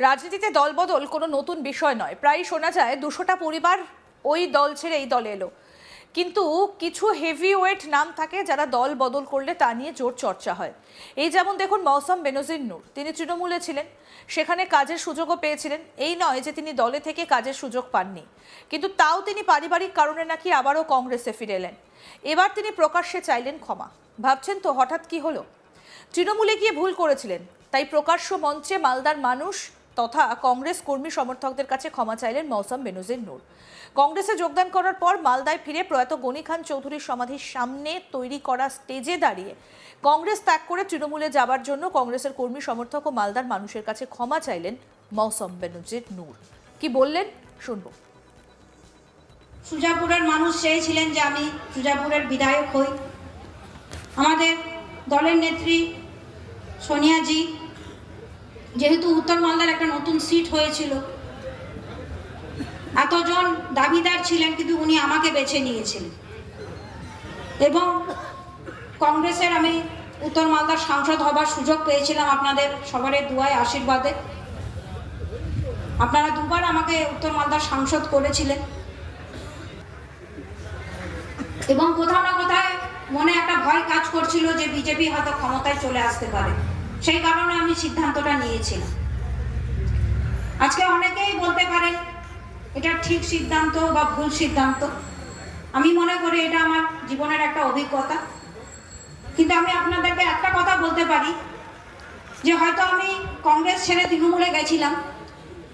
রাজনীতিতে দলবদল কোনো নতুন বিষয় নয়। প্রায় শোনা যায় 200টা পরিবার ওই দল ছেড়ে এই দলে এলো, কিন্তু কিছু হেভিওয়েট নাম থাকে যারা দল বদল করলে তা নিয়ে জোর চর্চা হয়। এই যেমন দেখুন মৌসম বেনজির নূর, তিনি তৃণমূলে ছিলেন, সেখানে কাজের সুযোগও পেয়েছিলেন। এই নয় যে তিনি দলে থেকে কাজের সুযোগ পাননি, কিন্তু তাও তিনি পারিবারিক কারণে নাকি আবারও কংগ্রেসে ফিরে এলেন। এবার তিনি প্রকাশ্যে চাইলেন ক্ষমা। ভাবছেন তো হঠাৎ কি হলো? তৃণমূলে গিয়ে ভুল করেছিলেন, তাই প্রকাশ্য মঞ্চে মালদার মানুষ তথা কংগ্রেস কর্মী সমর্থকদের কাছে ক্ষমা চাইলেন মৌসম বেনজির নূর। কংগ্রেসে যোগদান করার পর মালদায় ফিরে প্রয়াত গনি খান চৌধুরীর সমাধির সামনে তৈরি করা স্টেজে দাঁড়িয়ে কংগ্রেস ত্যাগ করে তৃণমূলে যাবার জন্য কংগ্রেসের কর্মী সমর্থক ও মালদার মানুষের কাছে ক্ষমা চাইলেন মৌসম বেনজির নূর। কি বললেন শুনবো। সুজাপুরের মানুষ চেয়েছিলেন যে আমি সুজাপুরের বিধায়ক হই। আমাদের দলের নেত্রী সোনিয়াজি, যেহেতু উত্তর মালদার একটা নতুন সিট হয়েছিল, এতজন দাবিদার ছিলেন, কিন্তু উনি আমাকে বেছে নিয়েছিলেন এবং কংগ্রেসের আমি উত্তর মালদার সাংসদ হবার সুযোগ পেয়েছিলাম আপনাদের সবারই দুয়ায় আশীর্বাদে। আপনারা দুবার আমাকে উত্তর মালদার সাংসদ করেছিলেন এবং কোথাও না কোথায় মনে একটা ভয় কাজ করছিল যে বিজেপি হয়তো ক্ষমতায় চলে আসতে পারে। সেই কারণে আমি সিদ্ধান্তটা নিয়েছিলাম। আজকে অনেকেই বলতে পারেন এটা ঠিক সিদ্ধান্ত বা ভুল সিদ্ধান্ত। আমি মনে করি এটা আমার জীবনের একটা অভিজ্ঞতা। কিন্তু আমি আপনাদেরকে একটা কথা বলতে পারি যে হয়তো আমি কংগ্রেস ছেড়ে তৃণমূলে গেছিলাম,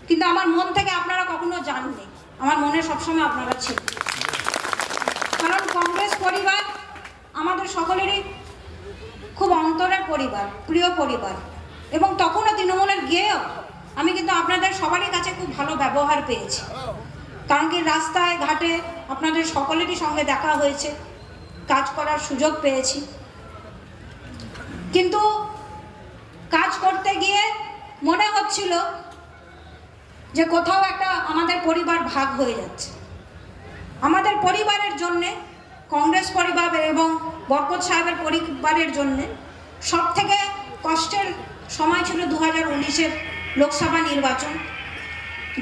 কিন্তু আমার মন থেকে আপনারা কখনো যাননি। আমার মনে সবসময় আপনারা ছিলেন, কারণ কংগ্রেস পরিবার আমাদের সকলেরই খুব অন্তরের পরিবার, প্রিয় পরিবার। এবং তখনও তৃণমূলের গিয়েও আমি কিন্তু আপনাদের সবারই কাছে খুব ভালো ব্যবহার পেয়েছি, কারণ কি রাস্তায় ঘাটে আপনাদের সকলেরই সঙ্গে দেখা হয়েছে, কাজ করার সুযোগ পেয়েছি। কিন্তু কাজ করতে গিয়ে মনে হচ্ছিল যে কোথাও একটা আমাদের পরিবার ভাগ হয়ে যাচ্ছে। আমাদের পরিবারের জন্যে, কংগ্রেস পরিবার এবং বরকত সাহেবের পরিবারের জন্যে সব থেকে কষ্টের সময় ছিল 2019-এর লোকসভা নির্বাচন,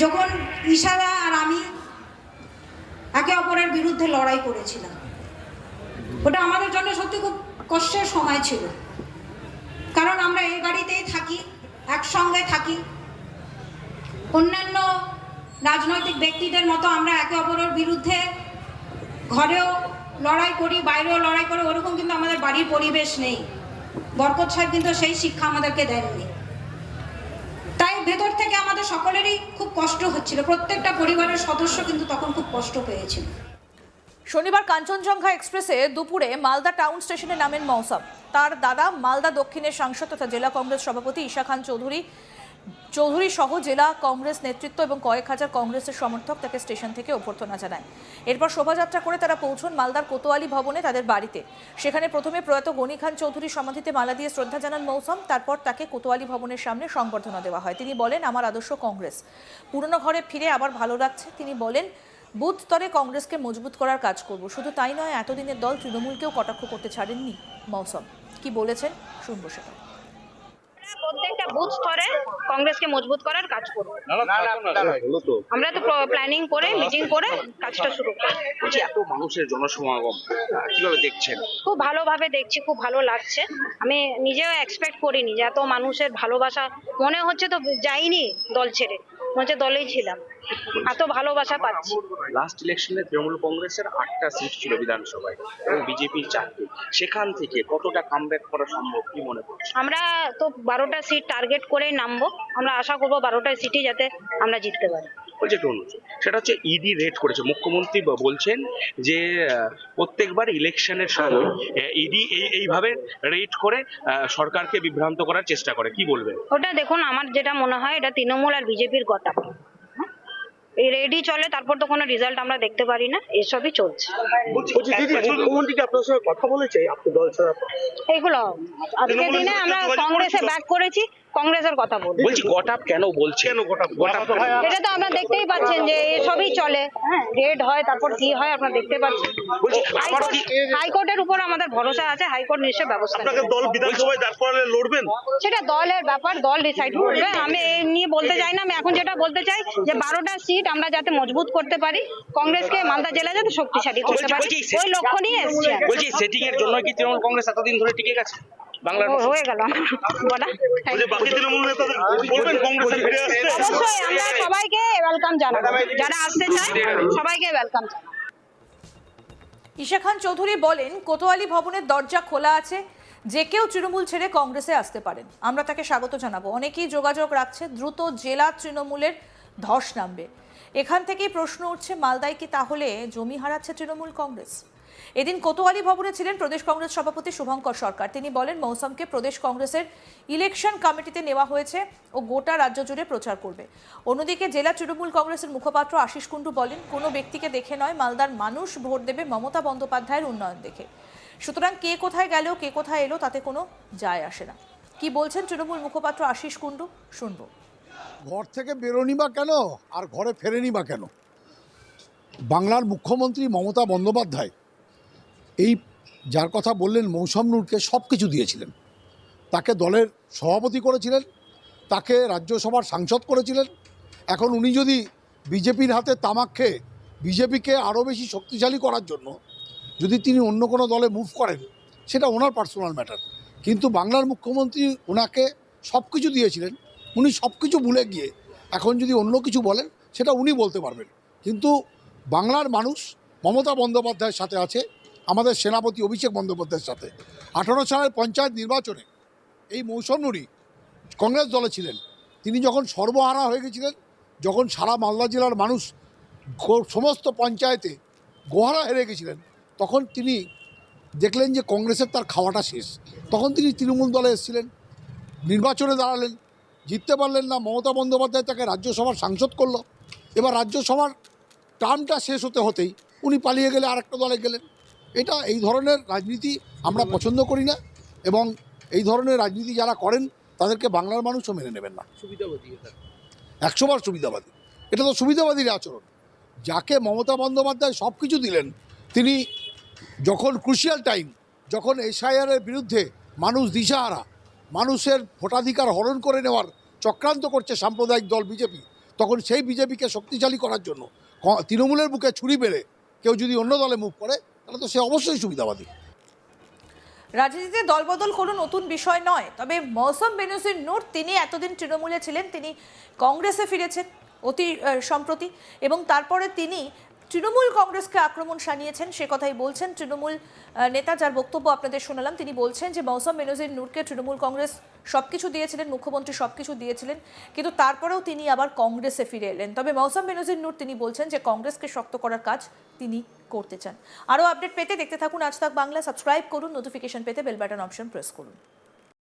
যখন ইশারা আর আমি একে অপরের বিরুদ্ধে লড়াই করেছিলাম। ওটা আমাদের জন্য সত্যি খুব কষ্টের সময় ছিল, কারণ আমরা এই বাড়িতেই থাকি, একসঙ্গে থাকি। অন্যান্য রাজনৈতিক ব্যক্তিদের মতো আমরা একে অপরের বিরুদ্ধে ঘরেও লড়াই করি, বাইরেও লড়াই করি, ওরকম কিন্তু আমাদের বাড়ির পরিবেশ নেই। বরকত সাহেব কিন্তু সেই শিক্ষা আমাদেরকে দেননি। তাই ভেতর থেকে আমাদের সকলেরই খুব কষ্ট হচ্ছিল, প্রত্যেকটা পরিবারের সদস্য কিন্তু তখন খুব কষ্ট পেয়েছিল। শনিবার কাঞ্চনজঙ্ঘা এক্সপ্রেসে দুপুরে মালদা টাউন স্টেশনে নামেন মৌসম। তার দাদা মালদা দক্ষিণের সাংসদ তথা জেলা কংগ্রেস সভাপতি ঈশা খান চৌধুরী সহ জেলা কংগ্রেস নেতৃত্ব এবং কয়েক হাজার কংগ্রেসের সমর্থক তাকে স্টেশন থেকে অভ্যর্থনা জানায়। এরপর শোভাযাত্রা করে তারা পৌঁছন মালদার কোতোয়ালি ভবনে তাদের বাড়িতে। সেখানে প্রথমে প্রয়াত গনি খান চৌধুরীর সমাধিতে মালা দিয়ে শ্রদ্ধা জানান মৌসম। তারপর তাকে কোতোয়ালি ভবনের সামনে সংবর্ধনা দেওয়া হয়। তিনি বলেন, আমার আদর্শ কংগ্রেস, পুরনো ঘরে ফিরে আবার ভালো লাগছে। তিনি বলেন, বুথ স্তরে কংগ্রেসকে মজবুত করার কাজ করব। শুধু তাই নয়, এতদিনের দল তৃণমূলকেও কটাক্ষ করতে ছাড়েননি মৌসম। কি বলেছেন শুনবো সেটা। প্রত্যেকটা বুথ স্তরে কংগ্রেসকে মজবুত করার কাজ করব। আমরা তো প্ল্যানিং করে মিটিং করে কাজটা শুরু করব। এত মানুষের জনসমাগম কিভাবে দেখছেন? খুব ভালোভাবে দেখছি, খুব ভালো লাগছে। আমি নিজেও এক্সপেক্ট করিনি যে এত মানুষের ভালোবাসা। মনে হচ্ছে তো যাইনি দল ছেড়ে, মনে হচ্ছে দলেই ছিলাম, এত ভালোবাসা পাচ্ছি। লাস্ট ইলেকশনে তৃণমূল কংগ্রেসের 8টা সিট ছিল বিধানসভায় এবং বিজেপির 4টি। সেখান থেকে কতটা কামব্যাক করা সম্ভব কি মনে করছেন? আমরা তো 12টা সিট টার্গেট করেই নামবো। আমরা আশা করবো 12টা সিটই যাতে আমরা জিততে পারি। সেটা হচ্ছে ইডি রেড করেছে। মুখ্যমন্ত্রী বলছেন যে প্রত্যেকবার ইলেকশনের সময় ইডি এইভাবে রেড করে সরকারকে বিভ্রান্ত করার চেষ্টা করে। কি বলবেন? ওটা দেখুন, আমার যেটা মনে হয় এটা তৃণমূল আর বিজেপির গোটা। এই রেডি চলে, তারপর তো কোনো রেজাল্ট আমরা দেখতে পারি না, এসবই চলছে। মুখ্যমন্ত্রী কি আপনার সঙ্গে কথা বলেছে আপনি দল ছাড়ার পর? এইগুলো আজকের দিনে আমরা কংগ্রেসে ব্যাক করেছি, কংগ্রেসের কথা বলবো। বলছি গটাপ কেন বলছে? গটাপ এটা তো আপনারা দেখতেই পাচ্ছেন যে এসবই চলে, হ্যাঁ, রেড হয় তারপর কি হয় আপনারা দেখতে পাচ্ছেন। বলছি আবার কি হাইকোর্টের উপর আমাদের ভরসা আছে, হাইকোর্ট নিশ্চয় ব্যবস্থা নেবে। দল বিধানসভায় দাঁড় করালে লড়বেন? সেটা দলের ব্যাপার, দল ডিসাইড করবে। আমি এই নিয়ে বলতে চাই না। আমি এখন যেটা বলতে চাই যে 12টা সিট আমরা যাতে মজবুত করতে পারি, কংগ্রেসকে মালদা জেলা যাতে শক্তিশালী করতে পারি, ওই লক্ষ্য নিয়ে এসেছি। বলছি সেটিং এর জন্য কি তৃণমূল কংগ্রেস এতদিন ধরে টিকে গেছে বাংলার? হয়ে গেল বলা। বাকি তৃণমূল নেতাদের বলবেন কংগ্রেসে ফিরে আসতে? অবশ্যই আমরা সবাইকে ওয়েলকাম জানাবো, যারা আসতে চায় সবাইকে ওয়েলকাম জানাবো। ঈশা খান চৌধুরী বলেন, কোতোয়ালি ভবনের দরজা খোলা আছে, যে কেউ তৃণমূল ছেড়ে কংগ্রেসে আসতে পারেন, আমরা তাকে স্বাগত জানাবো। অনেকেই যোগাযোগ রাখছে, দ্রুত জেলা তৃণমূলের ধস নামবে। এখান থেকেই প্রশ্ন উঠছে, মালদায় কি তাহলে জমি হারাচ্ছে তৃণমূল কংগ্রেস? এদিন কোতোয়ালি ভবনে ছিলেন প্রদেশ কংগ্রেস সভাপতি শুভঙ্কর সরকার। তিনি বলেন, মৌসুমকে প্রদেশ কংগ্রেসের ইলেকশন কমিটিতে নেওয়া হয়েছে ও গোটা রাজ্য জুড়ে প্রচার করবে। অন্যদিকে জেলা তৃণমূল কংগ্রেসের মুখপাত্র আশিস কুণ্ডু বলেন, কোনো ব্যক্তিকে দেখে নয়, মালদার মানুষ ভোট দেবে মমতা বন্দ্যোপাধ্যায়ের উন্নয়ন দেখে। সুতরাং কে কোথায় গেল, কে কোথায় এলো, তাতে কোনো যায় আসে না। কি বলছেন তৃণমূল মুখপাত্র আশিস কুণ্ডু, শুনবো। ঘর থেকে বেরোনি বা কেন, আর ঘরে ফেরেনি বা কেন? বাংলার মুখ্যমন্ত্রী মমতা বন্দ্যোপাধ্যায় এই যার কথা বললেন মৌসম নূরকে সব কিছু দিয়েছিলেন। তাকে দলের সভাপতি করেছিলেন, তাকে রাজ্যসভার সাংসদ করেছিলেন। এখন উনি যদি বিজেপির হাতে তামাক খেয়ে বিজেপিকে আরও বেশি শক্তিশালী করার জন্য যদি তিনি অন্য কোনো দলে মুভ করেন, সেটা ওনার পার্সোনাল ম্যাটার। কিন্তু বাংলার মুখ্যমন্ত্রী ওনাকে সব কিছু দিয়েছিলেন, উনি সব কিছু ভুলে গিয়ে এখন যদি অন্য কিছু বলেন, সেটা উনি বলতে পারবেন। কিন্তু বাংলার মানুষ মমতা বন্দ্যোপাধ্যায়ের সাথে আছে, আমাদের সেনাপতি অভিষেক বন্দ্যোপাধ্যায়ের সাথে। 18 সালের পঞ্চায়েত নির্বাচনে এই মৌসুম নুরি কংগ্রেস দলে ছিলেন। তিনি যখন সর্বহারা হয়ে গেছিলেন, যখন সারা মালদা জেলার মানুষ সমস্ত পঞ্চায়েতে গোহারা হেরে গেছিলেন, তখন তিনি দেখলেন যে কংগ্রেসের তার খাওয়াটা শেষ। তখন তিনি তৃণমূল দলে এসেছিলেন, নির্বাচনে দাঁড়ালেন, জিততে পারলেন না। মমতা বন্দ্যোপাধ্যায় তাকে রাজ্যসভার সাংসদ করলো। এবার রাজ্যসভার টার্মটা শেষ হতে হতেই উনি পালিয়ে গেলে আরেকটা দলে গেলেন। এই ধরনের রাজনীতি আমরা পছন্দ করি না, এবং এই ধরনের রাজনীতি যারা করেন তাদেরকে বাংলার মানুষও মেনে নেবেন না। 100বার সুবিধাবাদী, এটা তো সুবিধাবাদীর আচরণ। যাকে মমতা বন্দ্যোপাধ্যায় সব কিছু দিলেন, তিনি যখন ক্রুশিয়াল টাইম, যখন এসআইআরের বিরুদ্ধে মানুষ দিশাহারা, মানুষের ভোটাধিকার হরণ করে নেওয়ার চক্রান্ত করছে সাম্প্রদায়িক দল বিজেপি, তখন সেই বিজেপিকে শক্তিশালী করার জন্য তৃণমূলের বুকে ছুরি বেড়ে কেউ যদি অন্য দলে মুভ করে, তাহলে তো সে অবশ্যই সুবিধাবাদী। রাজনীতিতে দলবদল কোনো নতুন বিষয় নয়, তবে মৌসুম বেনজির নূর তিনি এতদিন তৃণমূলে ছিলেন, তিনি কংগ্রেসে ফিরেছেন অতি সম্প্রতি, এবং তারপরে তিনি তৃণমূল কংগ্রেসকে আক্রমণ শানিয়েছেন। সে কথাই বলছেন তৃণমূল নেতা, যার বক্তব্য আপনাদের শোনালাম। তিনি বলছেন যে মৌসুম বেনজির নূরকে তৃণমূল কংগ্রেস সব কিছু দিয়েছিলেন, মুখ্যমন্ত্রী সব কিছু দিয়েছিলেন, কিন্তু তারপরেও তিনি আবার কংগ্রেসে ফিরে এলেন। তবে মৌসুম বেনজির নূর তিনি বলছেন যে কংগ্রেসকে শক্ত করার কাজ তিনি করতে চান। আরও আপডেট পেতে দেখতে থাকুন আজ তাক বাংলা। সাবস্ক্রাইব করুন, নোটিফিকেশন পেতে বেল বাটন অপশন প্রেস করুন।